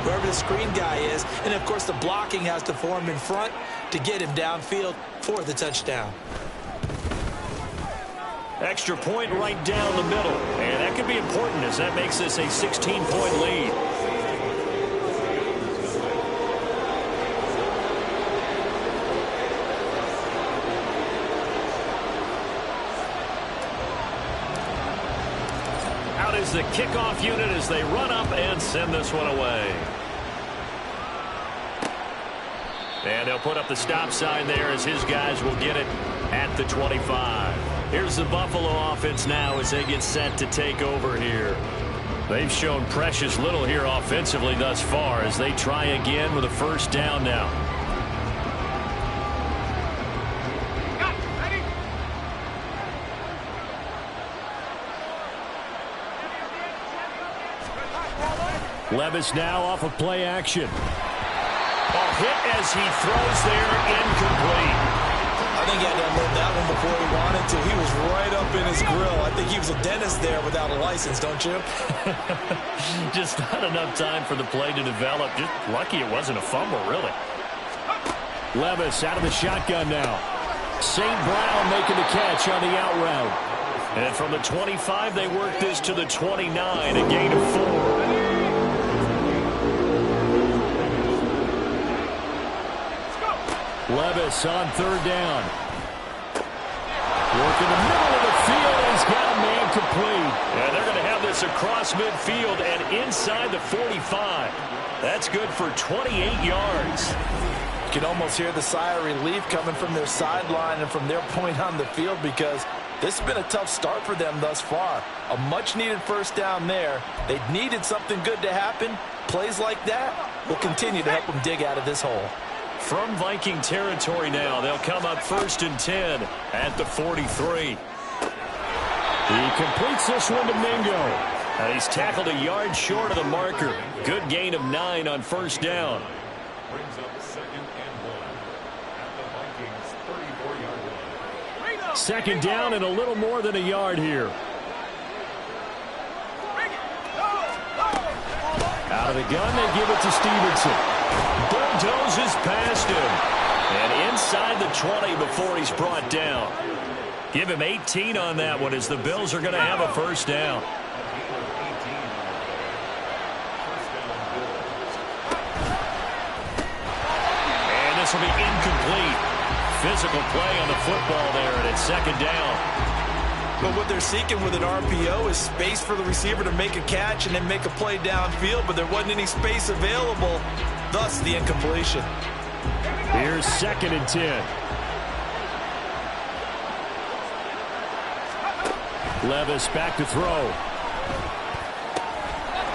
wherever the screen guy is. And, of course, the blocking has to form in front to get him downfield for the touchdown. Extra point right down the middle. And that could be important as that makes this a 16-point lead. Out is the kickoff unit as they run up and send this one away. And they'll put up the stop sign there as his guys will get it at the 25. Here's the Buffalo offense now as they get set to take over here. They've shown precious little here offensively thus far as they try again with a first down now. Levis now off of play action. Ball hit as he throws there, incomplete. I think he had to unload that one before he wanted to. He was right up in his grill. I think he was a dentist there without a license, don't you? Just not enough time for the play to develop. Just lucky it wasn't a fumble, really. Levis out of the shotgun now. St. Brown making the catch on the out route. And from the 25, they work this to the 29, a gain of 4. Levis on third down. Work in the middle of the field. He's got a man complete. And they're going to have this across midfield and inside the 45. That's good for 28 yards. You can almost hear the sigh of relief coming from their sideline and from their point on the field because this has been a tough start for them thus far. A much-needed first down there. They needed something good to happen. Plays like that will continue to help them dig out of this hole. From Viking territory now, they'll come up 1st and 10 at the 43. He completes this one to Mingo. And he's tackled a yard short of the marker. Good gain of 9 on first down. Brings up 2nd and 1 at the Vikings' 34-yard line. Second down and a little more than a yard here. Out of the gun, they give it to Stevenson. Bulldozes past him. And inside the 20 before he's brought down. Give him 18 on that one as the Bills are going to have a first down. And this will be incomplete. Physical play on the football there, and it's second down. But what they're seeking with an RPO is space for the receiver to make a catch and then make a play downfield, but there wasn't any space available, thus the incompletion. Here's 2nd and 10. Levis back to throw.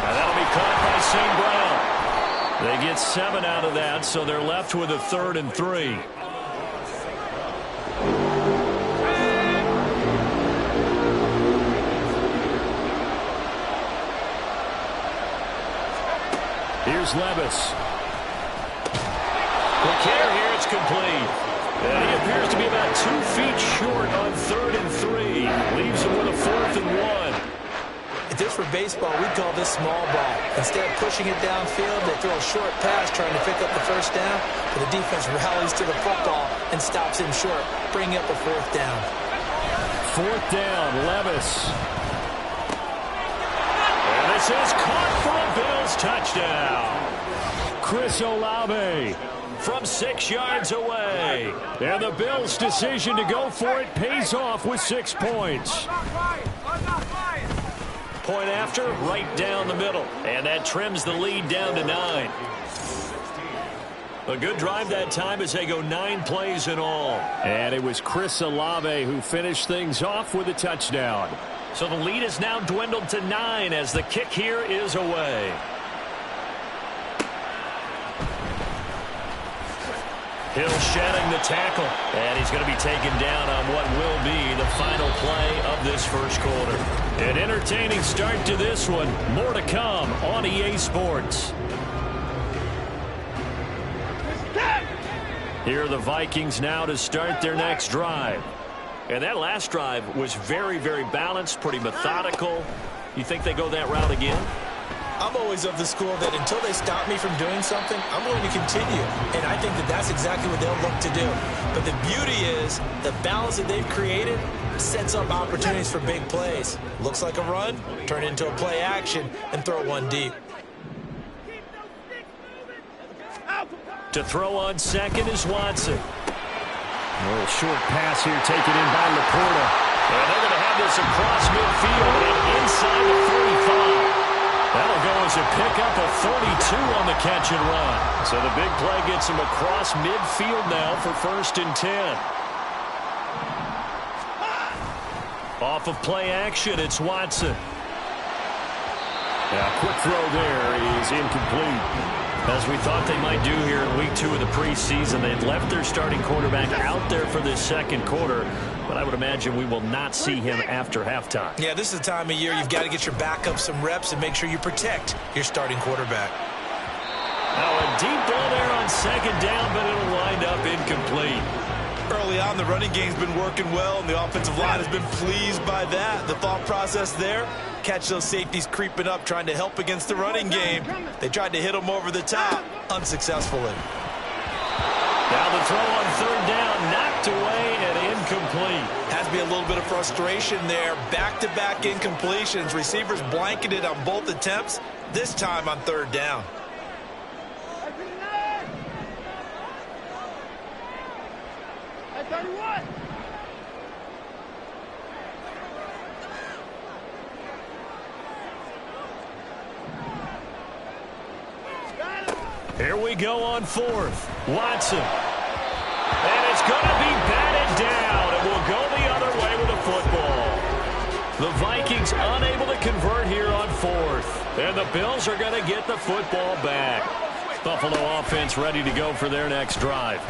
And that'll be caught by St. Brown. They get 7 out of that, so they're left with a 3rd and 3. Here's Levis. Quick here, it's complete. And he appears to be about 2 feet short on 3rd and 3. Leaves him with a 4th and 1. If this were baseball, we'd call this small ball. Instead of pushing it downfield, they throw a short pass trying to pick up the first down, but the defense rallies to the football and stops him short, bringing up a 4th down. 4th down, Levis. And this is caught for a Bills touchdown. Chris Olave from 6 yards away. And the Bills' decision to go for it pays off with 6 points. Point after, right down the middle. And that trims the lead down to 9. A good drive that time as they go 9 plays in all. And it was Chris Olave who finished things off with a touchdown. So the lead is now dwindled to 9 as the kick here is away. Hill shedding the tackle, and he's going to be taken down on what will be the final play of this first quarter. An entertaining start to this one. More to come on EA Sports. Here are the Vikings now to start their next drive. And that last drive was very, very balanced, pretty methodical. You think they go that route again? I'm always of the school that until they stop me from doing something, I'm going to continue. And I think that that's exactly what they'll look to do. But the beauty is the balance that they've created sets up opportunities for big plays. Looks like a run, turn it into a play action, and throw one deep. To throw on second is Watson. A little short pass here taken in by Laporta. And they're going to have this across midfield and inside the 45. That'll go as a pickup of 32 on the catch and run. So the big play gets him across midfield now for 1st and 10. Off of play action, it's Watson. Yeah, quick throw there is incomplete. As we thought they might do here in week 2 of the preseason, they'd left their starting quarterback out there for this second quarter, but I would imagine we will not see him after halftime. Yeah, this is the time of year you've got to get your backup some reps and make sure you protect your starting quarterback. Now a deep ball there on second down, but it'll wind up incomplete. Early on, the running game's been working well, and the offensive line has been pleased by that. The thought process there, catch those safeties creeping up, trying to help against the running game. They tried to hit them over the top, unsuccessfully. Now the throw on third down, knocked away and incomplete. Has to be a little bit of frustration there. Back-to-back incompletions. Receivers blanketed on both attempts, this time on third down. Here we go on 4th. Watson. And it's going to be batted down. It will go the other way with the football. The Vikings unable to convert here on 4th. And the Bills are going to get the football back. Buffalo offense ready to go for their next drive.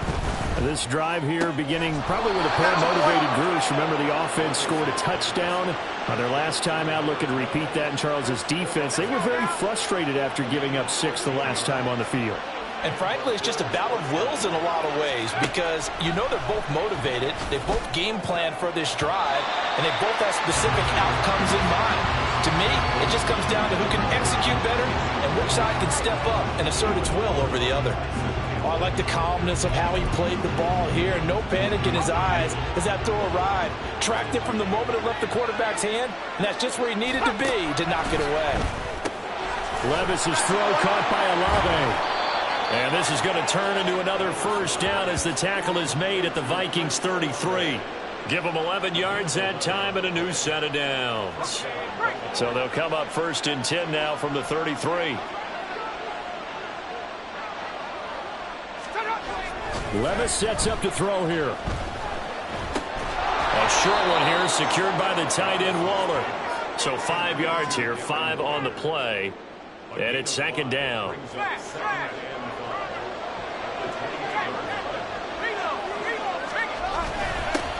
This drive here beginning probably with a pair of motivated groups. Remember, the offense scored a touchdown on their last time out. Looking to repeat that in Charles' defense. They were very frustrated after giving up 6 the last time on the field. And frankly, it's just a battle of wills in a lot of ways because you know they're both motivated. They both game planned for this drive, and they both have specific outcomes in mind. To me, it just comes down to who can execute better and which side can step up and assert its will over the other. Oh, I like the calmness of how he played the ball here. No panic in his eyes as that throw arrived. Tracked it from the moment it left the quarterback's hand, and that's just where he needed to be to knock it away. Levis's throw caught by Olave. And this is going to turn into another first down as the tackle is made at the Vikings 33. Give them 11 yards that time and a new set of downs. So they'll come up 1st and 10 now from the 33. Levis sets up to throw here. A short one here secured by the tight end Waller. So 5 yards here, 5 on the play. And it's 2nd down.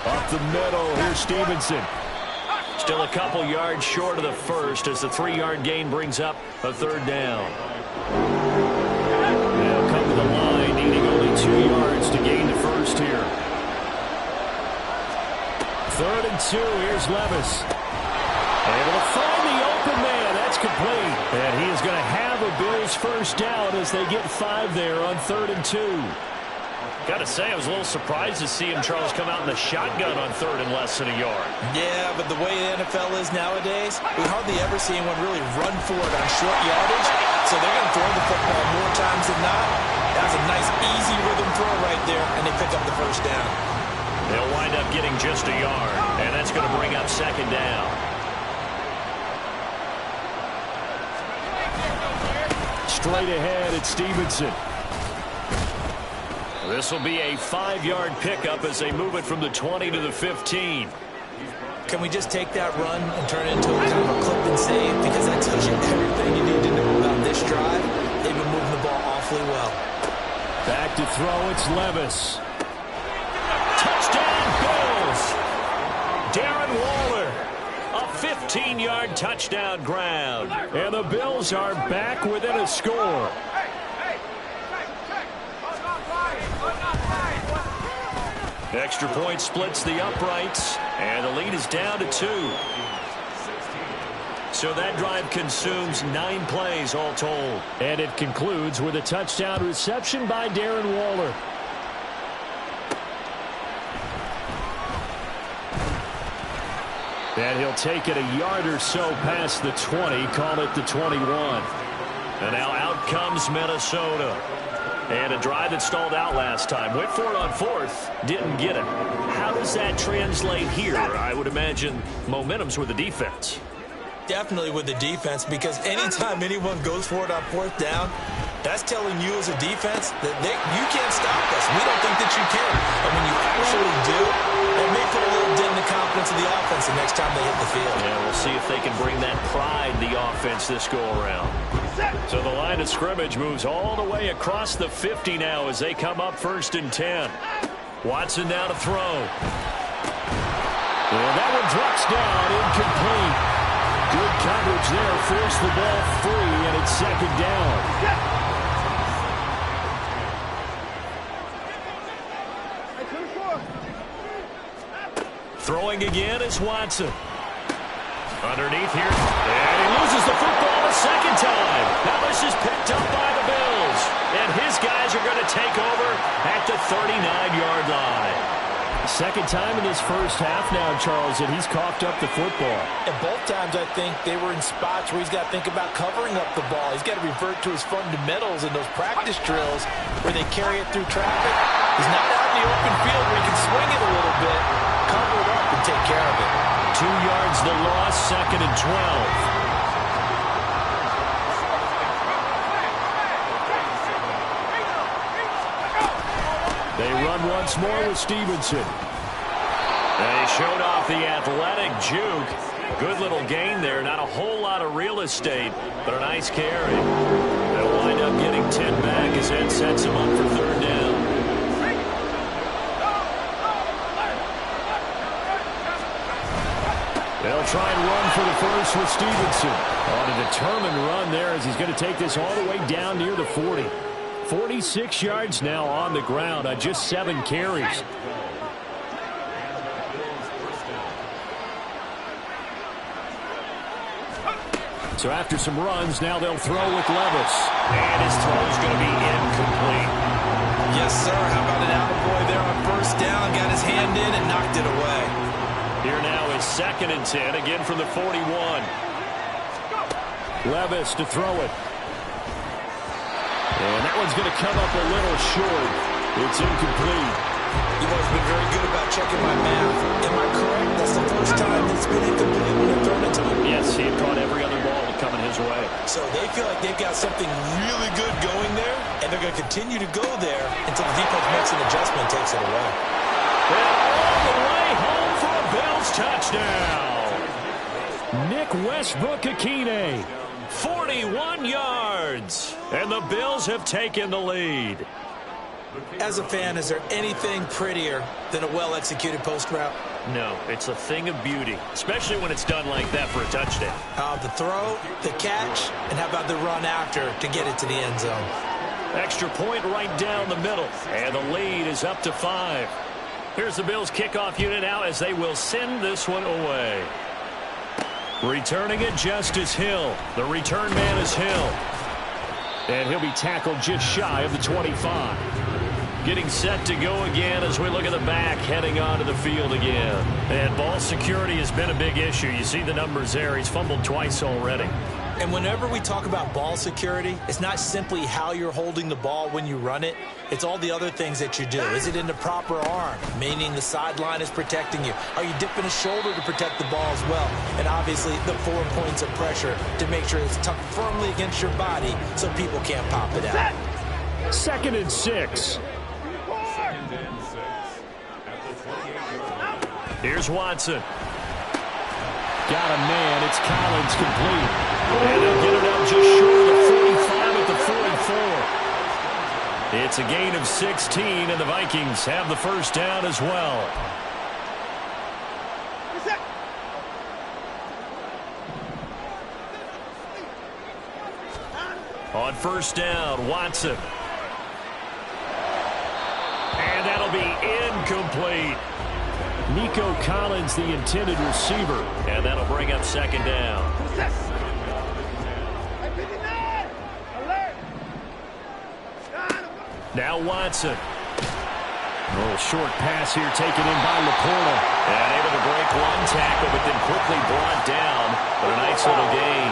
Up the middle, here's Stevenson. Still a couple yards short of the first as the 3-yard gain brings up a 3rd down. They'll come to the line, needing only 2 yards to gain the first here. 3rd and 2, here's Levis. Able to find the open man, that's complete. And he is going to have a Bills first down as they get 5 there on 3rd and 2. Got to say, I was a little surprised to see him, Charles, come out in the shotgun on 3rd and less than a yard. Yeah, but the way the NFL is nowadays, we hardly ever see anyone really run for it on short yardage. So they're going to throw the football more times than not. That's a nice, easy rhythm throw right there, and they pick up the first down. They'll wind up getting just a yard, and that's going to bring up 2nd down. Straight ahead, it's Stevenson. This will be a 5-yard pickup as they move it from the 20 to the 15. Can we just take that run and turn it into a kind of a clip and save? Because that tells you everything you need to know about this drive. They've been moving the ball awfully well. Back to throw, it's Levis. Touchdown, Bills! Darren Waller, a 15-yard touchdown grab. And the Bills are back within a score. Extra point splits the uprights, and the lead is down to 2. So that drive consumes 9 plays all told. And it concludes with a touchdown reception by Darren Waller. And he'll take it a yard or so past the 20, call it the 21. And now out comes Minnesota. And a drive that stalled out last time. Went for it on 4th, didn't get it. How does that translate here? I would imagine momentum's with the defense. Definitely with the defense, because anytime anyone goes for it on 4th down, that's telling you as a defense that you can't stop us. We don't think that you can. And when you actually do, it may put a little dent in the confidence of the offense the next time they hit the field. Yeah, we'll see if they can bring that pride to the offense this go-around. So the line of scrimmage moves all the way across the 50 now as they come up 1st and 10. Watson now to throw. And that one drops down, incomplete. Good coverage there, forced the ball free, and it's 2nd down. Throwing again is Watson. Underneath here, and he loses the football a 2nd time. Now this is picked up by the Bills, and his guys are going to take over at the 39-yard line. 2nd time in this first half now, Charles, that he's coughed up the football. And both times, I think, they were in spots where he's got to think about covering up the ball. He's got to revert to his fundamentals in those practice drills where they carry it through traffic. He's not out in the open field where he can swing it a little bit, cover it up, and take care of it. 2 yards the loss, 2nd and 12. They run once more with Stevenson. They showed off the athletic juke. Good little gain there. Not a whole lot of real estate, but a nice carry. They'll wind up getting 10 back as Ed sets them up for 3rd down. They'll try and run for the first with Stevenson. On a determined run there as he's going to take this all the way down near the 40. 46 yards now on the ground on just 7 carries. So after some runs, now they'll throw with Levis. And his throw's going to be incomplete. Yes, sir. How about an attaboy there on 1st down? Got his hand in and knocked it away. Here now is 2nd and 10, again from the 41. Levis to throw it. And that one's going to come up a little short. It's incomplete. You've always been very good about checking my math. Am I correct? That's the first time it's been incomplete when they're thrown it to him. Yes, he had caught every other ball coming his way. So they feel like they've got something really good going there, and they're going to continue to go there until the defense makes an adjustment and takes it away. And all the way home for a Bills touchdown. Nick Westbrook-Ikhine. 41 yards. And the Bills have taken the lead. As a fan, is there anything prettier than a well-executed post route? No, it's a thing of beauty, especially when it's done like that for a touchdown. The throw, the catch, and how about the run after to get it to the end zone? Extra point right down the middle. And the lead is up to 5. Here's the Bills kickoff unit now as they will send this one away. Returning it, Justice Hill. The return man is Hill. And he'll be tackled just shy of the 25. Getting set to go again as we look at the back, heading onto the field again. And ball security has been a big issue. You see the numbers there. He's fumbled twice already. And whenever we talk about ball security, it's not simply how you're holding the ball when you run it. It's all the other things that you do. Is it in the proper arm, meaning the sideline is protecting you? Are you dipping a shoulder to protect the ball as well? And obviously the 4 points of pressure to make sure it's tucked firmly against your body so people can't pop it out. 2nd and 6. Here's Watson. Got a man. It's Collins complete. And they'll get it up just short of the 45 at the 44. It's a gain of 16, and the Vikings have the first down as well. On 1st down, Watson. And that'll be incomplete. Nico Collins, the intended receiver. And that'll bring up 2nd down. Now Watson. A little short pass here taken in by Laporta. And able to break one tackle, but then quickly brought down. But a nice little gain.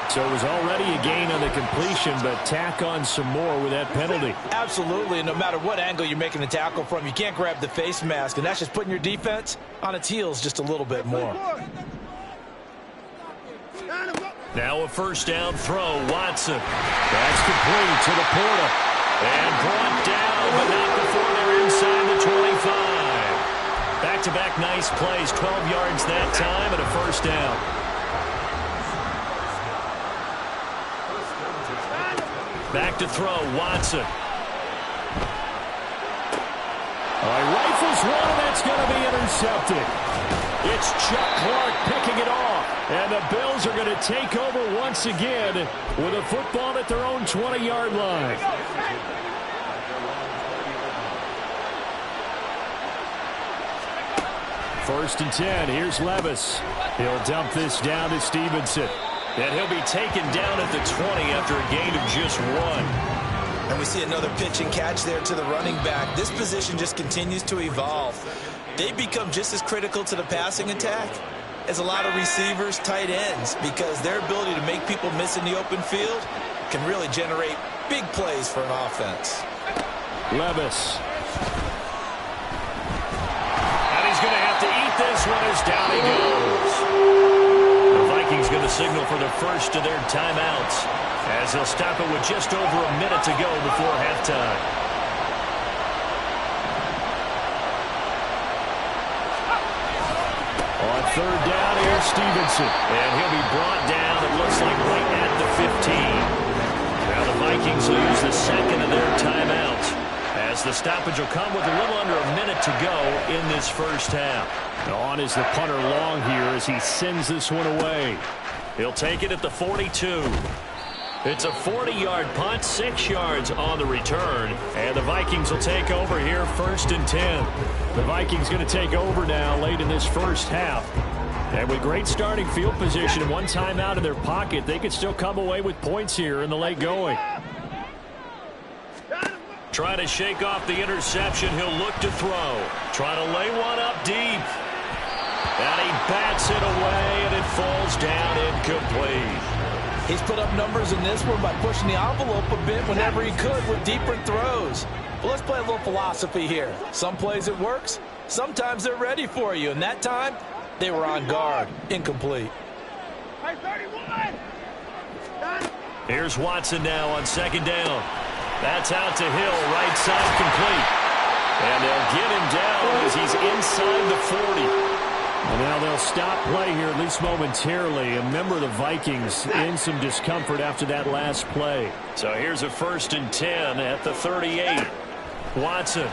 So it was already a gain on the completion, but tack on some more with that penalty. Absolutely, and no matter what angle you're making the tackle from, you can't grab the face mask, and that's just putting your defense on its heels just a little bit more. Now a first down throw, Watson. That's complete to Laporta. And brought down, but not before they're inside the 25. Back-to-back nice plays, 12 yards that time, and a first down. Back to throw, Watson. Rifles one, and that's going to be intercepted. It's Chuck Clark picking it off. And the Bills are going to take over once again with a football at their own 20-yard line. First and 10. Here's Levis. He'll dump this down to Stevenson. And he'll be taken down at the 20 after a gain of just 1. And we see another pitch and catch there to the running back. This position just continues to evolve. They become just as critical to the passing attack as a lot of receivers, tight ends, because their ability to make people miss in the open field can really generate big plays for an offense. Levis. And he's going to have to eat this one as down he goes. Vikings going to signal for the first of their timeouts as they'll stop it with just over a minute to go before halftime. On third down, here's Stevenson. And he'll be brought down, it looks like, right at the 15. Now the Vikings will use the second of their timeouts as the stoppage will come with a little under a minute to go in this first half. On is the punter long here as he sends this one away. He'll take it at the 42. It's a 40-yard punt, 6 yards on the return. And the Vikings will take over here first and 10. The Vikings going to take over now late in this first half. And with great starting field position and one timeout in their pocket, they could still come away with points here in the late going. Trying to shake off the interception. He'll look to throw. Trying to lay one up deep. And he bats it away, and it falls down incomplete. He's put up numbers in this one by pushing the envelope a bit whenever he could with deeper throws. But let's play a little philosophy here. Some plays it works. Sometimes they're ready for you. And that time, they were on guard. Incomplete. Here's Watson now on second down. That's out to Hill, right side complete. And they'll get him down as he's inside the 40. And now they'll stop play here, at least momentarily. A member of the Vikings in some discomfort after that last play. So here's a first and 10 at the 38. Watson.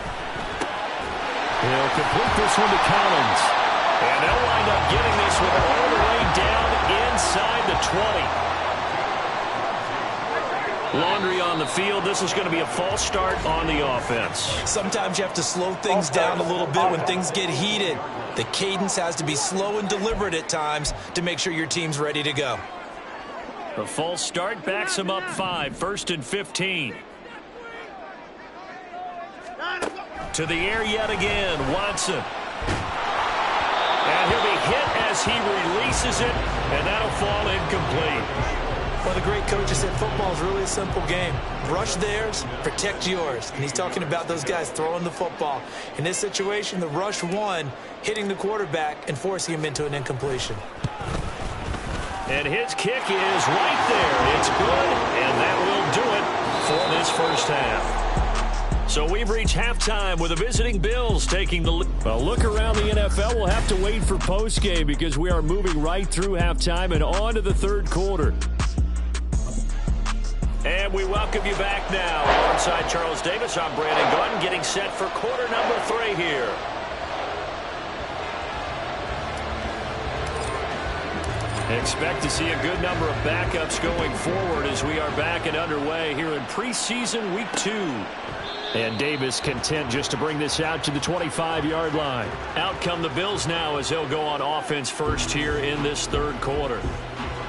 He'll complete this one to Collins. And they'll wind up getting this one all the way down inside the 20. Laundry on the field. This is going to be a false start on the offense. Sometimes you have to slow things down a little bit when things get heated. The cadence has to be slow and deliberate at times to make sure your team's ready to go. The false start backs him up 5. First and 15. To the air yet again. Watson. And he'll be hit as he releases it, and that'll fall incomplete. Well, the great coaches said football is really a simple game. Rush theirs, protect yours. And he's talking about those guys throwing the football. In this situation, the rush won, hitting the quarterback and forcing him into an incompletion. And his kick is right there. It's good, and that will do it for this first half. So we've reached halftime with the visiting Bills taking the lead. Well, look around the NFL. We'll have to wait for postgame because we are moving right through halftime and on to the third quarter. And we welcome you back now. Alongside Charles Davis, I'm Brandon Gaudin, getting set for quarter number 3 here. Expect to see a good number of backups going forward as we are back and underway here in preseason week 2. And Davis content just to bring this out to the 25-yard line. Out come the Bills now as they'll go on offense first here in this third quarter.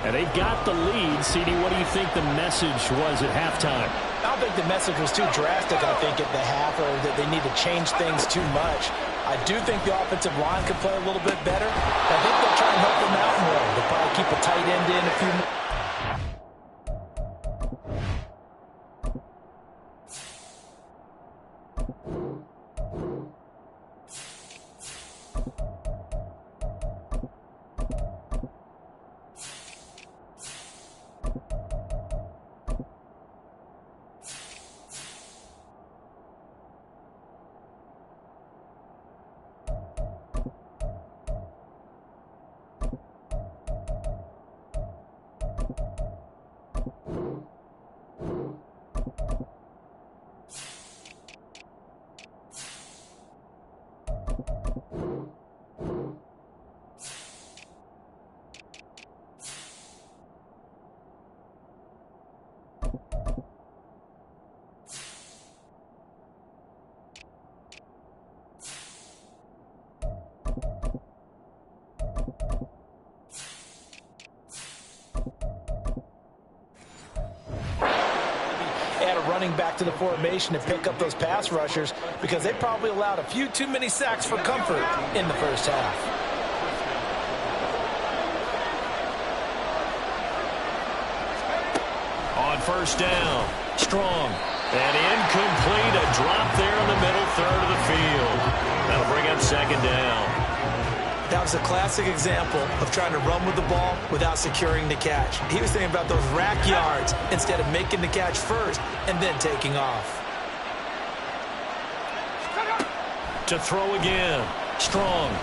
And they've got the lead. CD, what do you think the message was at halftime? I don't think the message was too drastic, I think, at the half, or that they need to change things too much. I do think the offensive line could play a little bit better. I think they'll try and help them out more. They'll probably keep a tight end in a few more. Running back to the formation to pick up those pass rushers, because they probably allowed a few too many sacks for comfort in the first half. On first down, Strong. And incomplete, a drop there in the middle third of the field. That'll bring up second down. That was a classic example of trying to run with the ball without securing the catch. He was thinking about those rack yards instead of making the catch first and then taking off. To throw again, Strong.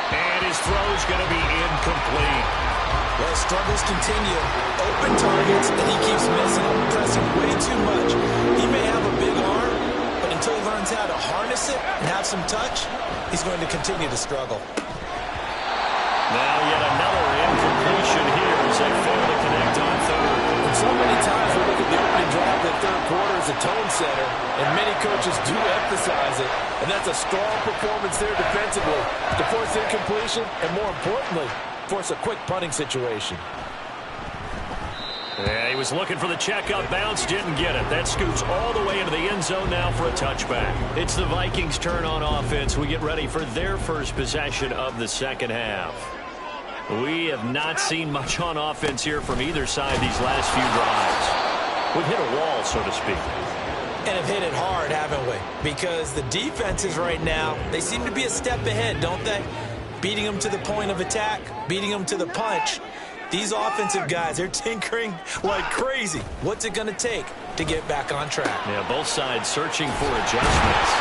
And his throw's going to be incomplete. Well, struggles continue. Open targets, and he keeps missing them, pressing way too much. He may have a big arm, but until he learns how to harness it and have some touch, he's going to continue to struggle. Now yet another incompletion here as they fail to connect on third. And so many times we look at the opening drive of the third quarter as a tone setter, and many coaches do emphasize it, and that's a strong performance there defensively to force incompletion and, more importantly, force a quick punting situation. Yeah, he was looking for the check-up bounce, didn't get it. That scoots all the way into the end zone now for a touchback. It's the Vikings' turn on offense. We get ready for their first possession of the second half. We have not seen much on offense here from either side these last few drives. We've hit a wall, so to speak. And have hit it hard, haven't we? Because the defenses right now, they seem to be a step ahead, don't they? Beating them to the point of attack, beating them to the punch. These offensive guys, they're tinkering like crazy. What's it going to take to get back on track? Yeah, both sides searching for adjustments.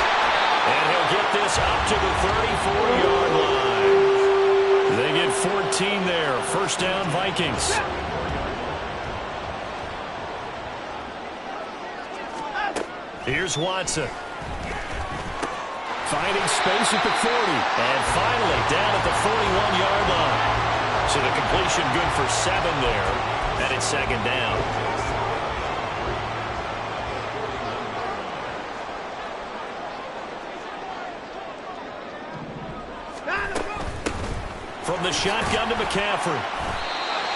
And he'll get this up to the 34-yard line. They get 14 there. First down, Vikings. Here's Watson. Finding space at the 40. And finally down at the 41-yard line. So the completion good for 7 there. And it's second down. From the shotgun to McCaffrey.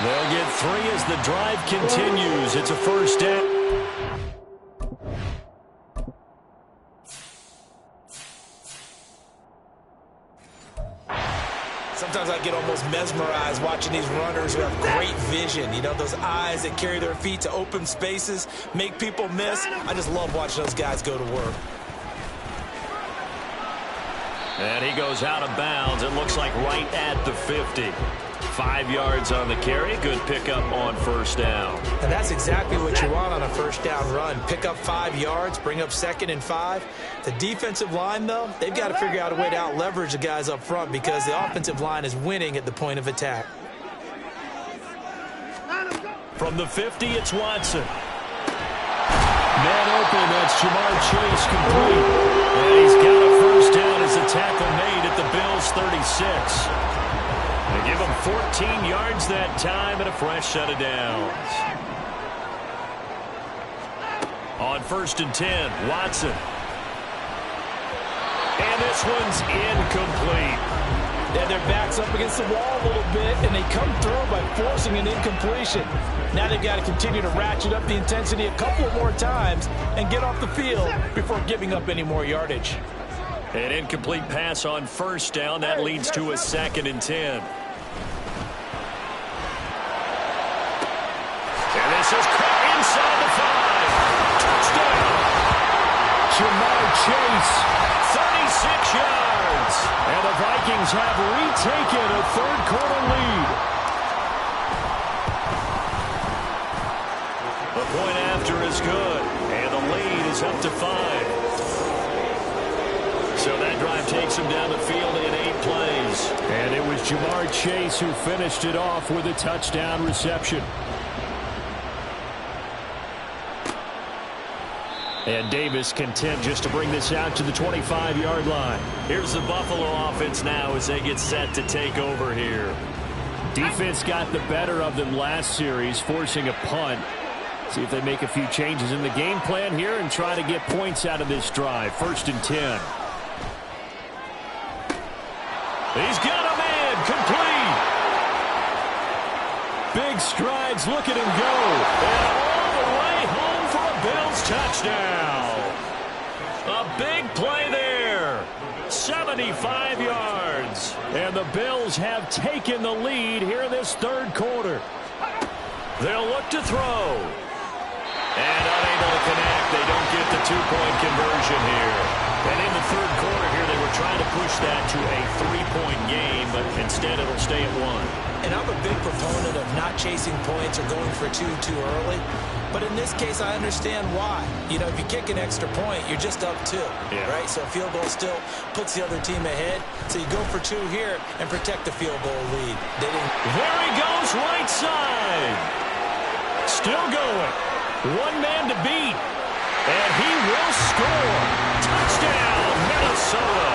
They'll get 3 as the drive continues. It's a first down. Sometimes I get almost mesmerized watching these runners who have great vision. You know, those eyes that carry their feet to open spaces, make people miss. I just love watching those guys go to work. And he goes out of bounds. It looks like right at the 50. 5 yards on the carry. Good pickup on first down. And that's exactly what you want on a first down run. Pick up 5 yards, bring up 2nd and 5. The defensive line, though, they've got to figure out a way to out-leverage the guys up front because the offensive line is winning at the point of attack. From the 50, it's Watson. Man open, that's Jamar Chase complete. And he's got a first down as the tackle made at the Bills' 36. They give him 14 yards that time and a fresh set of downs. On 1st and 10, Watson. And this one's incomplete. Yeah, their back's up against the wall a little bit, and they come through by forcing an incompletion. Now they've got to continue to ratchet up the intensity a couple more times and get off the field before giving up any more yardage. An incomplete pass on first down. That leads to a 2nd and 10. And this is caught inside the 5. Touchdown. Jamar Chase. 36 yards. And the Vikings have retaken a third-quarter lead. The point after is good, and the lead is up to 5. So that drive takes him down the field in 8 plays. And it was Jamar Chase who finished it off with a touchdown reception. And Davis content just to bring this out to the 25-yard line. Here's the Buffalo offense now as they get set to take over here. Defense got the better of them last series, forcing a punt. See if they make a few changes in the game plan here and try to get points out of this drive. 1st and 10. He's got a man complete. Big strides. Look at him go. And all the way home for a Bills touchdown. A big play there. 75 yards. And the Bills have taken the lead here in this third quarter. They'll look to throw. And unable to connect. They don't get the 2-point conversion here. And in the third quarter here, they were trying to push that to a 3-point game, but instead it'll stay at 1. And I'm a big proponent of not chasing points or going for 2 too early. But in this case, I understand why. You know, if you kick an extra point, you're just up 2, right? So a field goal still puts the other team ahead. So you go for 2 here and protect the field goal lead. There he goes, right side. Still going. 1 man to beat. And he will score. Touchdown, Minnesota.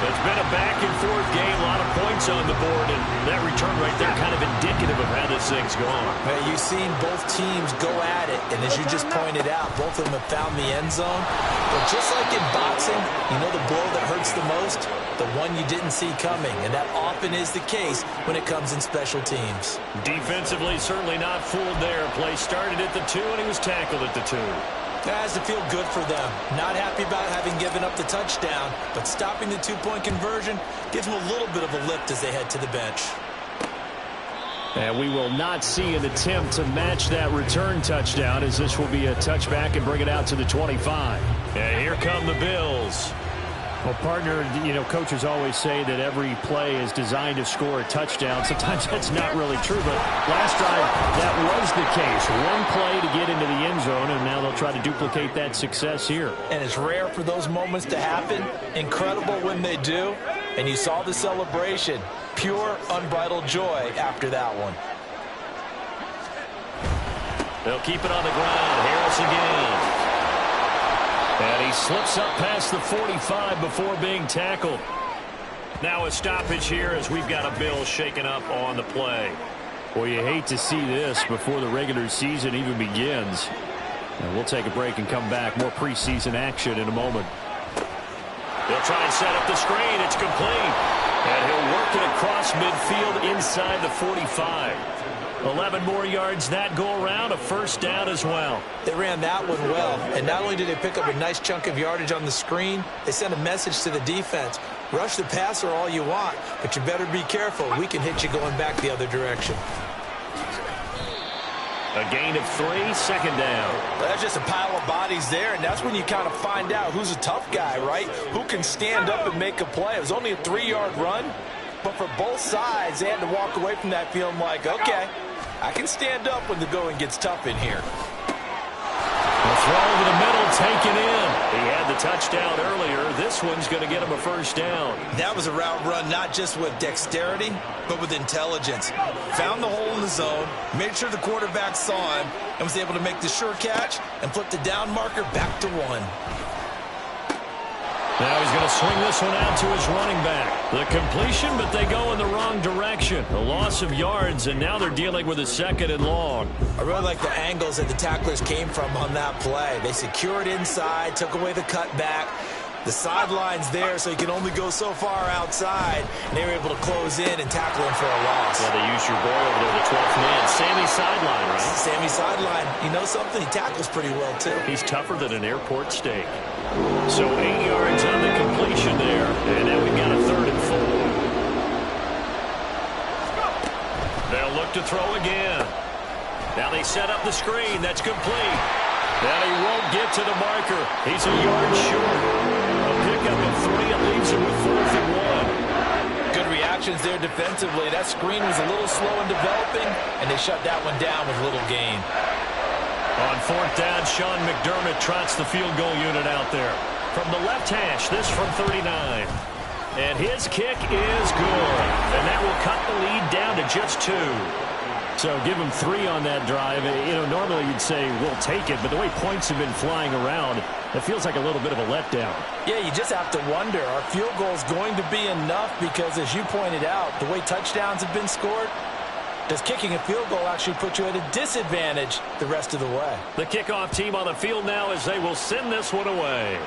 It's been a back-and-forth game, a lot of points on the board, and that return right there kind of indicative of how this thing's going. You've seen both teams go at it, and as you just pointed out, both of them have found the end zone. But just like in boxing, you know the blow that hurts the most? The one you didn't see coming, and that often is the case when it comes in special teams. Defensively, certainly not fooled there. Play started at the 2, and he was tackled at the 2. That has to feel good for them. Not happy about having given up the touchdown, but stopping the 2-point conversion gives them a little bit of a lift as they head to the bench. And we will not see an attempt to match that return touchdown, as this will be a touchback and bring it out to the 25. And here come the Bills. Well, partner, you know, coaches always say that every play is designed to score a touchdown. Sometimes that's not really true, but last drive, that was the case. 1 play to get into the end zone, and now they'll try to duplicate that success here. And it's rare for those moments to happen. Incredible when they do. And you saw the celebration. Pure, unbridled joy after that one. They'll keep it on the ground. Harris again. And he slips up past the 45 before being tackled. Now a stoppage here as we've got a Bill shaken up on the play. Well, you hate to see this before the regular season even begins. And we'll take a break and come back. More preseason action in a moment. They'll try and set up the screen. It's complete. And he'll work it across midfield inside the 45. 11 more yards that go around, a first down as well. They ran that one well, and not only did they pick up a nice chunk of yardage on the screen, they sent a message to the defense. Rush the passer all you want, but you better be careful. We can hit you going back the other direction. A gain of 3, 2nd down. That's just a pile of bodies there, and that's when you kind of find out who's a tough guy, right? Who can stand up and make a play. It was only a 3-yard run, but for both sides, they had to walk away from that feeling like, okay, I can stand up when the going gets tough in here. The throw over the middle, taken in. He had the touchdown earlier. This one's going to get him a first down. That was a route run not just with dexterity, but with intelligence. Found the hole in the zone, made sure the quarterback saw him, and was able to make the sure catch and flip the down marker back to 1. Now he's going to swing this one out to his running back. The completion, but they go in the wrong direction. A loss of yards, and now they're dealing with a 2nd and long. I really like the angles that the tacklers came from on that play. They secured inside, took away the cutback, The sideline's there, so he can only go so far outside. They were able to close in and tackle him for a loss. Yeah, they used your boy over there, the 12th man. Sammy Sideline, right? Sammy Sideline. You know something? He tackles pretty well, too. He's tougher than an airport steak. So 8 yards on the completion there. And now we've got a 3rd and 4. They'll look to throw again. Now they set up the screen. That's complete. Now he won't get to the marker. He's a yard short. A pickup of 3. It leaves him with 4th and 1. Good reactions there defensively. That screen was a little slow in developing, and they shut that one down with little gain. On 4th down, Sean McDermott trots the field goal unit out there. From the left hash, this from 39. And his kick is good. And that will cut the lead down to just 2. So give him 3 on that drive. You know, normally you'd say we'll take it, but the way points have been flying around, it feels like a little bit of a letdown. Yeah, you just have to wonder, are field goals going to be enough? Because as you pointed out, the way touchdowns have been scored, does kicking a field goal actually put you at a disadvantage the rest of the way? The kickoff team on the field now as they will send this one away.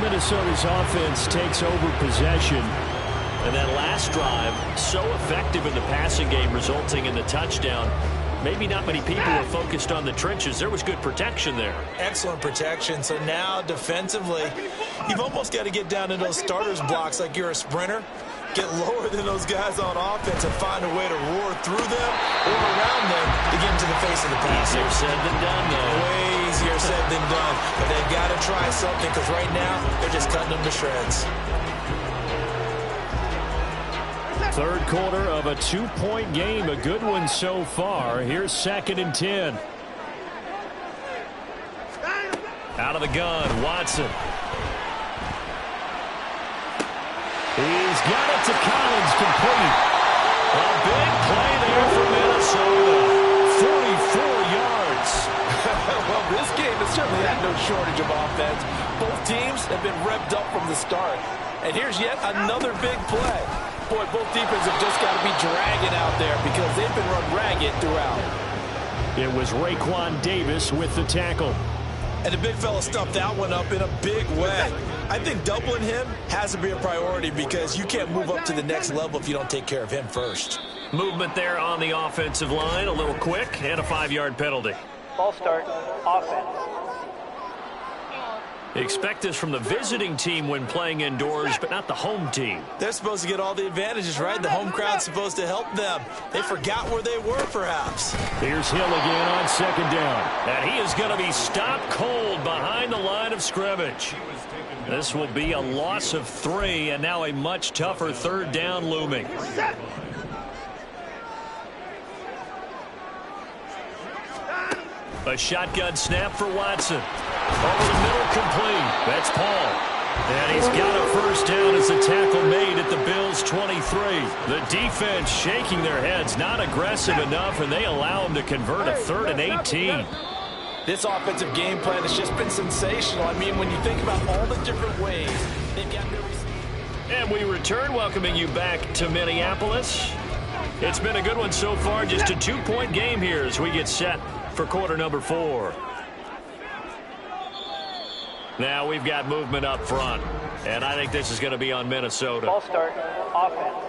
Minnesota's offense takes over possession. And that last drive, so effective in the passing game, resulting in the touchdown. Maybe not many people were focused on the trenches. There was good protection there. Excellent protection. So now defensively, you've almost got to get down to those starters blocks like you're a sprinter. Get lower than those guys on offense and find a way to roar through them or around them to get into the face of the pass. Easier said than done, though. Way easier said than done. But they've got to try something because right now they're just cutting them to shreds. 3rd quarter of a 2-point game. A good one so far. Here's 2nd and 10. Out of the gun, Watson. He's got it to Collins, complete. A big play there for Minnesota. 44 yards. Well, this game has certainly had no shortage of offense. Both teams have been revved up from the start. And here's yet another big play. Boy, both defenses have just got to be dragging out there because they've been run ragged throughout. It was Raekwon Davis with the tackle. And the big fella stuffed that one up in a big way. I think doubling him has to be a priority because you can't move up to the next level if you don't take care of him first. Movement there on the offensive line, a little quick, and a 5-yard penalty. Ball start, offense. Expect this from the visiting team when playing indoors, but not the home team. They're supposed to get all the advantages, right? The home crowd's supposed to help them. They forgot where they were, perhaps. Here's Hill again on 2nd down. And he is going to be stopped cold behind the line of scrimmage. This will be a loss of 3, and now a much tougher 3rd down looming. A shotgun snap for Watson. Over the middle, complete. That's Paul. And he's got a 1st down as the tackle made at the Bills' 23. The defense shaking their heads, not aggressive enough, and they allow him to convert a 3rd and 18. This offensive game plan has just been sensational. I mean, when you think about all the different ways they've got to receive. And we return, welcoming you back to Minneapolis. It's been a good one so far, just a 2-point game here as we get set for quarter number 4. Now we've got movement up front, and I think this is going to be on Minnesota. Ball start, offense.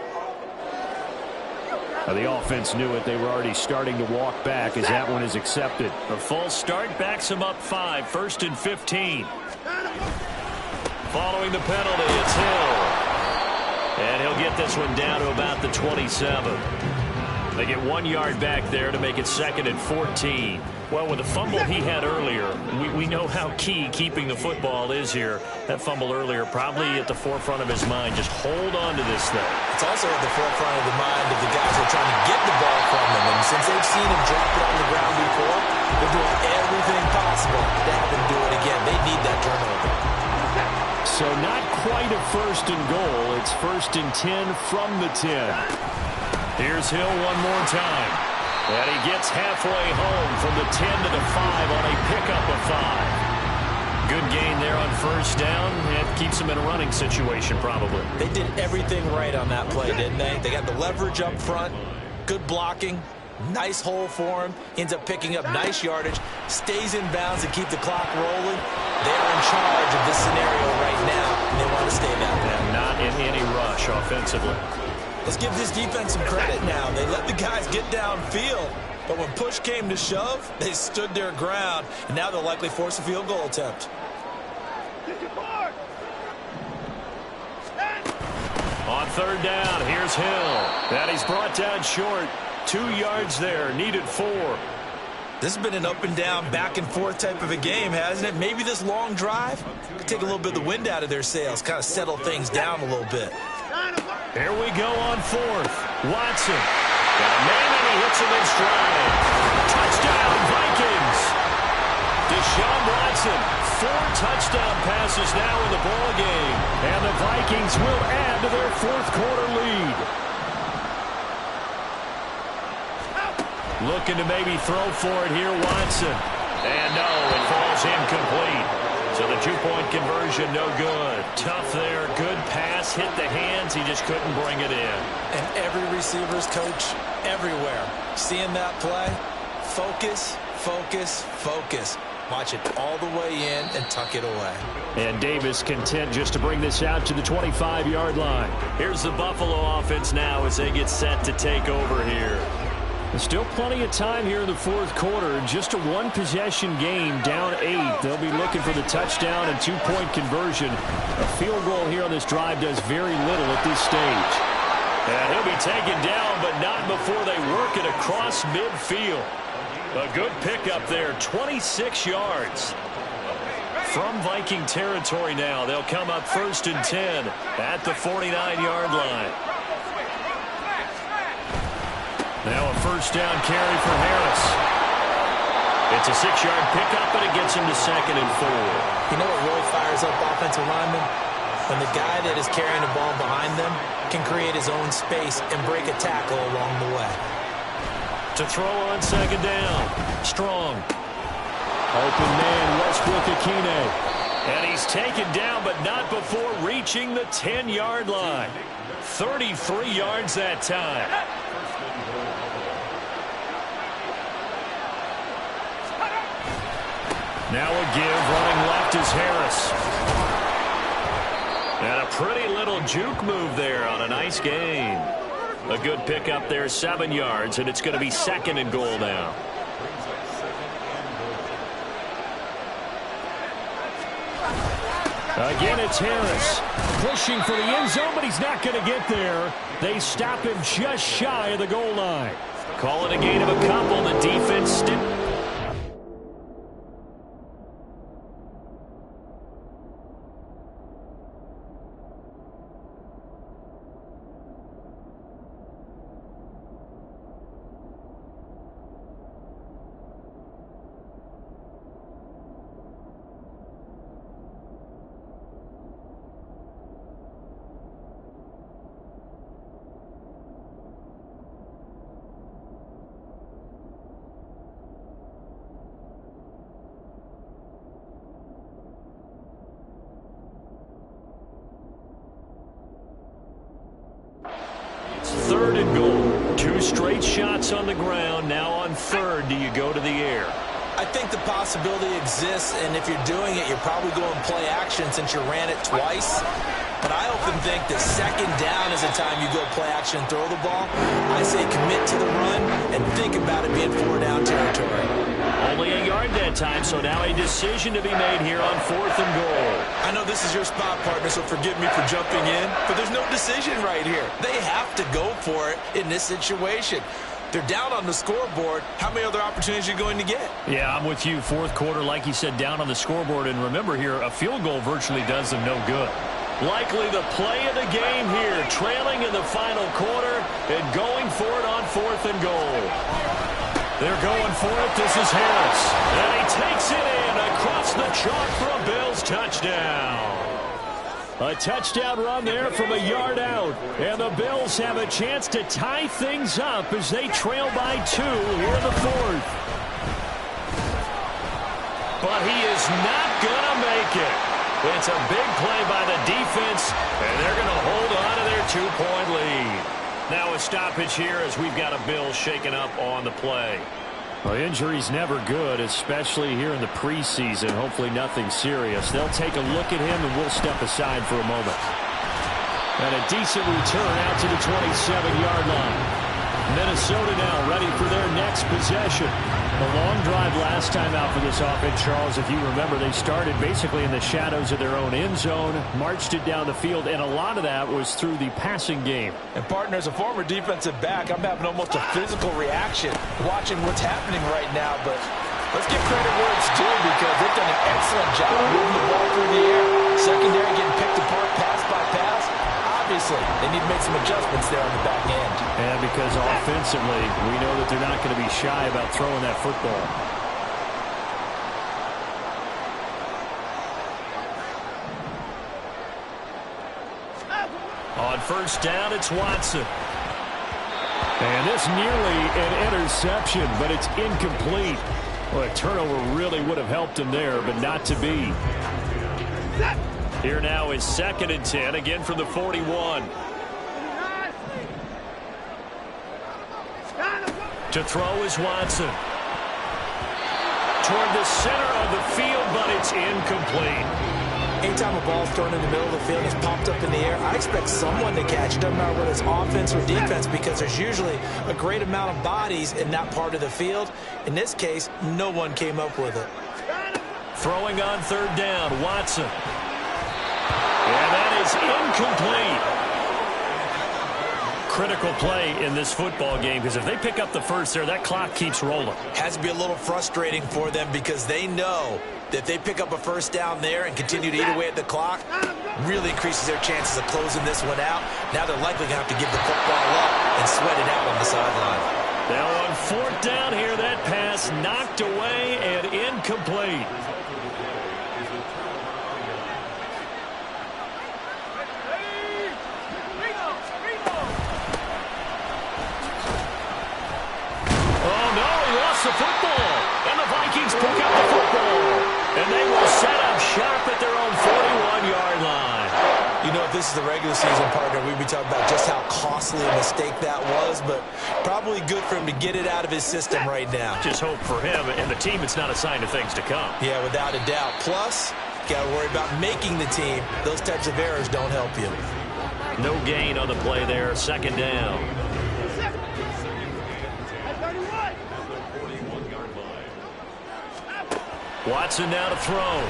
The offense knew it. They were already starting to walk back as that one is accepted. A false start backs him up 5, 1st and 15. Following the penalty, it's Hill. And he'll get this one down to about the 27. They get 1 yard back there to make it 2nd and 14. Well, with the fumble he had earlier, we know how key keeping the football is here. That fumble earlier probably at the forefront of his mind. Just hold on to this thing. It's also at the forefront of the mind of the guys who are trying to get the ball from him. And since they've seen him drop it on the ground before, they're doing everything possible to have him do it again. They need that turnover. So not quite a 1st and goal. It's 1st and 10 from the 10. Here's Hill one more time. And he gets halfway home from the 10 to the 5 on a pickup of 5. Good gain there on 1st down. It keeps him in a running situation probably. They did everything right on that play, didn't they? They got the leverage up front, good blocking, Nice hole for him. Ends up picking up nice yardage. Stays in bounds to keep the clock rolling. They're in charge of this scenario right now, and they want to stay that way. And not in any rush offensively. Let's give this defense some credit now. They let the guys get downfield, but when push came to shove, they stood their ground, and now they'll likely force a field goal attempt. On third down, here's Hill. And he's brought down short. 2 yards there, needed 4. This has been an up and down, back and forth type of a game, hasn't it? Maybe this long drive could take a little bit of the wind out of their sails, kind of settle things down a little bit. Here we go on 4th. Watson. Got a man and he hits him in stride. Touchdown, Vikings. Deshaun Watson, 4 touchdown passes now in the ball game. And the Vikings will add to their 4th quarter lead. Looking to maybe throw for it here, Watson. And no, it falls incomplete. So the 2-point conversion, no good. Tough there, good pass, hit the hands, he just couldn't bring it in. And every receiver's coach, everywhere, seeing that play, focus, focus, focus. Watch it all the way in and tuck it away. And Davis content just to bring this out to the 25-yard line. Here's the Buffalo offense now as they get set to take over here. There's still plenty of time here in the 4th quarter. Just a 1-possession game, down 8. They'll be looking for the touchdown and 2-point conversion. A field goal here on this drive does very little at this stage. And he'll be taken down, but not before they work it across midfield. A good pickup there, 26 yards. From Viking territory now, they'll come up 1st and 10 at the 49-yard line. Now a 1st down carry for Harris. It's a 6-yard pickup, and it gets him to 2nd and 4. You know what really fires up offensive linemen? When the guy that is carrying the ball behind them can create his own space and break a tackle along the way. To throw on 2nd down. Strong. Open man, Westbrook-Ikhine. And he's taken down, but not before reaching the 10-yard line. 33 yards that time. Now a give, running left is Harris. And a pretty little juke move there on a nice gain. A good pickup there, 7 yards, and it's going to be 2nd and goal now. Again, it's Harris. Pushing for the end zone, but he's not going to get there. They stop him just shy of the goal line. Call it a gain of a couple. The defense still... Straight shots on the ground. Now on 3rd, do you go to the air? I think the possibility exists, and if you're doing it, you're probably going play action since you ran it twice. But I often think that 2nd down is the time you go play action and throw the ball. I say commit to the run and think about it being 4-down territory. Only a yard that time, so now a decision to be made here on 4th and goal. I know this is your spot, partner, so forgive me for jumping in, but there's no decision right here. They have to go for it in this situation. They're down on the scoreboard. How many other opportunities are you going to get? Yeah, I'm with you. 4th quarter, like you said, down on the scoreboard. And remember here, a field goal virtually does them no good. Likely the play of the game here, trailing in the final quarter and going for it on 4th and goal. They're going for it. This is Harris. And he takes it in across the chalk for a Bills touchdown. A touchdown run there from a yard out. And the Bills have a chance to tie things up as they trail by 2 here in the 4th. But he is not going to make it. It's a big play by the defense, and they're going to hold on to their 2-point lead. Now a stoppage here as we've got a Bill shaken up on the play. Well, injury's never good, especially here in the preseason. Hopefully nothing serious. They'll take a look at him, and we'll step aside for a moment. And a decent return out to the 27-yard line. Minnesota now ready for their next possession. A long drive last time out for this offense, Charles. If you remember, they started basically in the shadows of their own end zone, marched it down the field, and a lot of that was through the passing game. And, partner, as a former defensive back, I'm having almost a physical reaction watching what's happening right now. But let's give credit where it's due because they've done an excellent job moving the ball through the air. Secondary getting picked apart pass by pass. Obviously, they need to make some adjustments there on the back end. And because offensively, we know that they're not going to be shy about throwing that football. On first down, it's Watson. And this nearly an interception, but it's incomplete. Well, a turnover really would have helped him there, but not to be. Here now is 2nd and 10, again from the 41. To throw is Watson. Toward the center of the field, but it's incomplete. Anytime a ball's thrown in the middle of the field and it's popped up in the air, I expect someone to catch it. Doesn't matter whether it's offense or defense because there's usually a great amount of bodies in that part of the field. In this case, no one came up with it. Throwing on 3rd down, Watson. And that is incomplete. Critical play in this football game because if they pick up the first there, that clock keeps rolling. Has to be a little frustrating for them because they know that if they pick up a first down there and continue to eat away at the clock, really increases their chances of closing this one out. Now they're likely going to have to give the football up and sweat it out on the sideline. Now on 4th down here, that pass knocked away and incomplete. The football, and the Vikings pick up the football, and they will set up shop at their own 41-yard line. You know, if this is the regular season, partner, we'd be talking about just how costly a mistake that was, but probably good for him to get it out of his system right now. Just hope for him and the team it's not a sign of things to come. Yeah, without a doubt. Plus, got to worry about making the team. Those types of errors don't help you. No gain on the play there, 2nd down. Watson now to throw.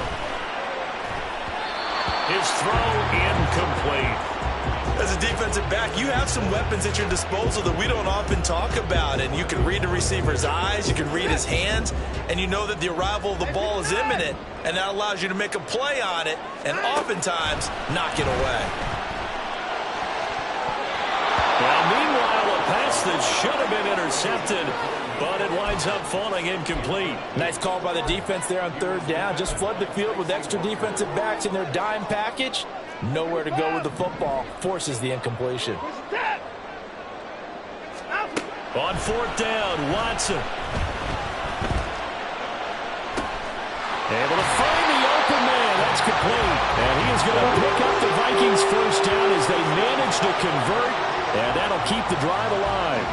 His throw incomplete. As a defensive back, you have some weapons at your disposal that we don't often talk about. And you can read the receiver's eyes, you can read his hands, and you know that the arrival of the ball is imminent. And that allows you to make a play on it and oftentimes knock it away. Well, meanwhile, a pass that should have been intercepted, but it winds up falling incomplete. Nice call by the defense there on 3rd down. Just flood the field with extra defensive backs in their dime package. Nowhere to go with the football. Forces the incompletion. On 4th down, Watson. Able to find the open man. That's complete. And he is going to pick up the Vikings' first down as they manage to convert. And that'll keep the drive alive.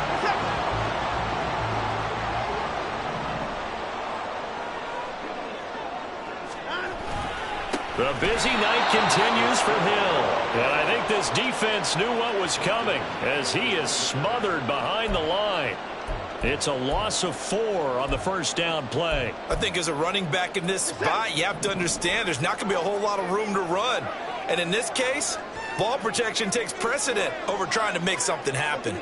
The busy night continues for Hill. And I think this defense knew what was coming as he is smothered behind the line. It's a loss of 4 on the first down play. I think as a running back in this spot, you have to understand there's not going to be a whole lot of room to run. And in this case, ball protection takes precedent over trying to make something happen.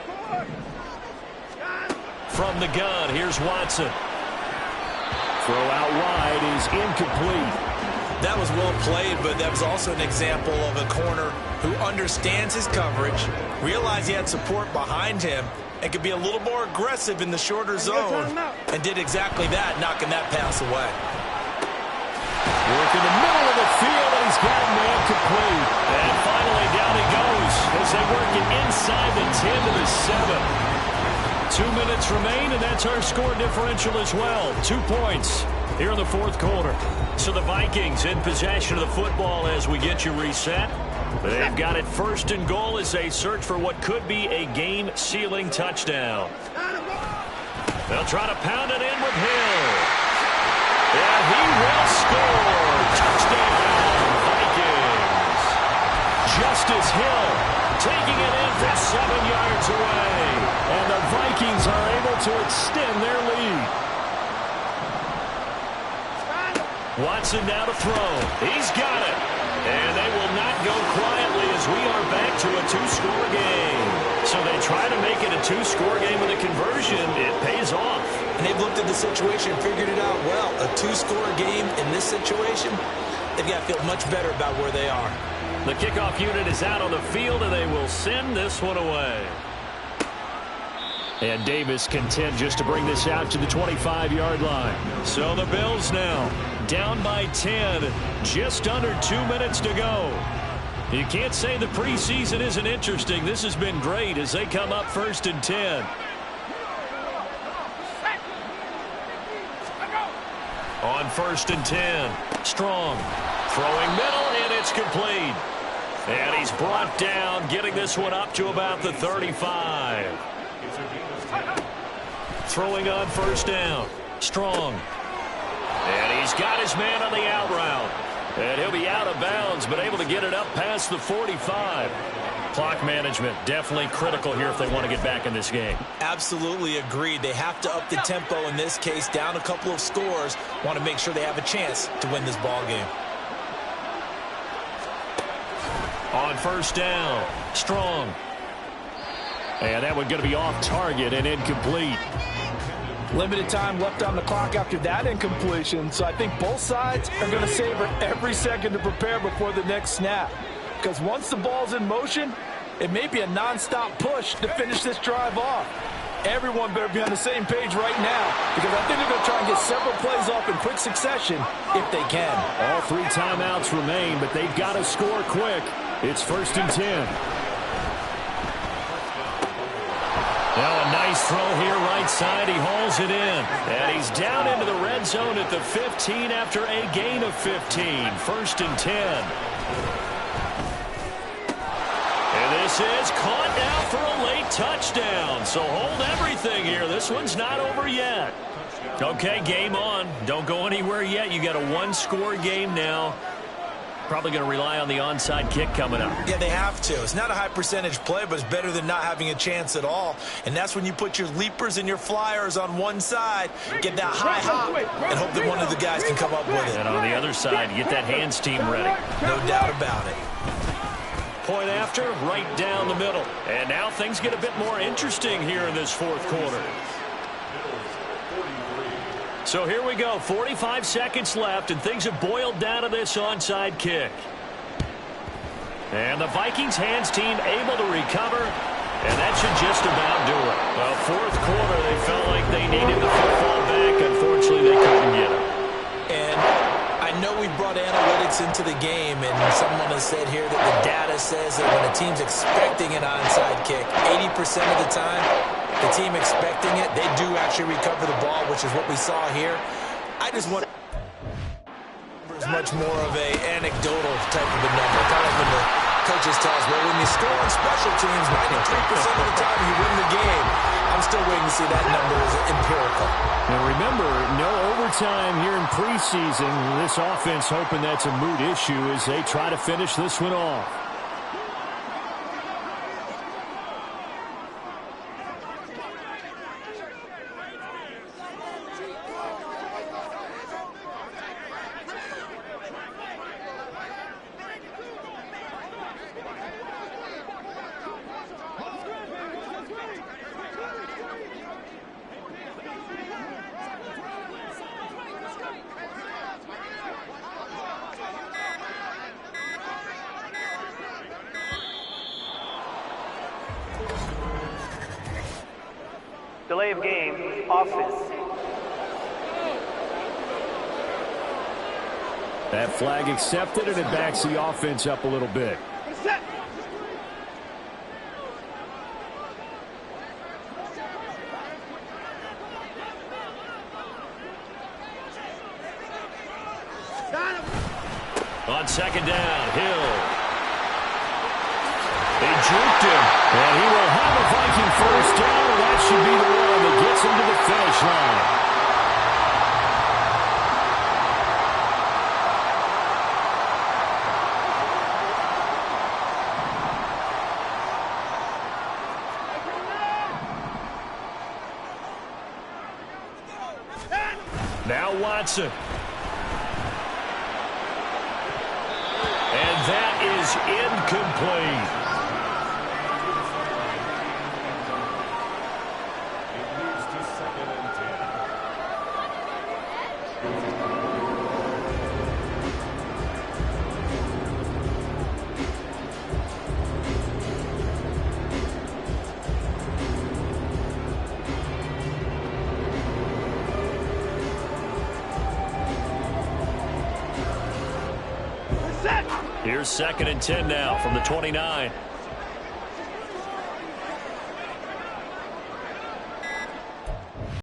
From the gun, here's Watson. Throw out wide is incomplete. That was well played, but that was also an example of a corner who understands his coverage, realized he had support behind him, and could be a little more aggressive in the shorter zone, and did exactly that, knocking that pass away. Work in the middle of the field, and he's got a man complete. And finally, down he goes as they work it inside the 10 to the 7. 2 minutes remain, and that's our score differential as well. 2 points. here in the fourth quarter. So the Vikings in possession of the football as we get you reset. They've got it first and goal as they search for what could be a game-sealing touchdown. They'll try to pound it in with Hill. And he will score. Touchdown, Vikings. Justice Hill taking it in from 7 yards away. And the Vikings are able to extend their lead. Watson now to throw. He's got it. And they will not go quietly as we are back to a two-score game. So they try to make it a two-score game with a conversion. It pays off. And they've looked at the situation and figured it out well. A two-score game in this situation, they've got to feel much better about where they are. The kickoff unit is out on the field, and they will send this one away. And Davis content just to bring this out to the 25-yard line. So the Bills now down by 10. Just under 2 minutes to go. You can't say the preseason isn't interesting. This has been great as they come up first and 10. On first and 10. Strong. Throwing middle, and it's complete. And he's brought down, getting this one up to about the 35. Throwing on first down. Strong. And he's got his man on the out route. And he'll be out of bounds, but able to get it up past the 45. Clock management definitely critical here if they want to get back in this game. Absolutely agreed. They have to up the tempo in this case, down a couple of scores. Want to make sure they have a chance to win this ball game. On first down, Strong. And that one going to be off target and incomplete. Limited time left on the clock after that incompletion, so I think both sides are going to savor every second to prepare before the next snap. Because once the ball's in motion, it may be a non-stop push to finish this drive off. Everyone better be on the same page right now, because I think they're going to try and get several plays off in quick succession if they can. All 3 timeouts remain, but they've got to score quick. It's first and 10. Now a nice throw here right side. He hauls it in. And he's down into the red zone at the 15 after a gain of 15. First and 10. And this is caught now for a late touchdown. So hold everything here. This one's not over yet. Okay, game on. Don't go anywhere yet. You got a one-score game now. Probably going to rely on the onside kick coming up. Yeah, they have to. It's not a high percentage play, but it's better than not having a chance at all. And that's when you put your leapers and your flyers on one side, get that high hop, and hope that one of the guys can come up with it. And on the other side, get that hands team ready. No doubt about it. Point after, right down the middle. And now things get a bit more interesting here in this fourth quarter. So here we go, 45 seconds left, and things have boiled down to this onside kick. And the Vikings hands team able to recover, and that should just about do it. Well, fourth quarter, they felt like they needed the football back. Unfortunately, they couldn't get it. And I know we brought analytics into the game, and someone has said here that the data says that when a team's expecting an onside kick, 80% of the time, the team expecting it, they do actually recover the ball, which is what we saw here. I just want it's much more of a anecdotal type of a number. Kind of like when the coaches tell us, well, when you score on special teams, 93% of the time you win the game. I'm still waiting to see that number as empirical. Now remember, no overtime here in preseason. This offense hoping that's a moot issue as they try to finish this one off. Delay of game, offense. That flag accepted, and it backs the offense up a little bit. on second down. Hill. They juked him, and he will have a Viking first down, and that should be the one that gets him to the finish line. Now Watson. And that is incomplete. It moves to 2nd and 10. Here's 2nd and 10 now from the 29.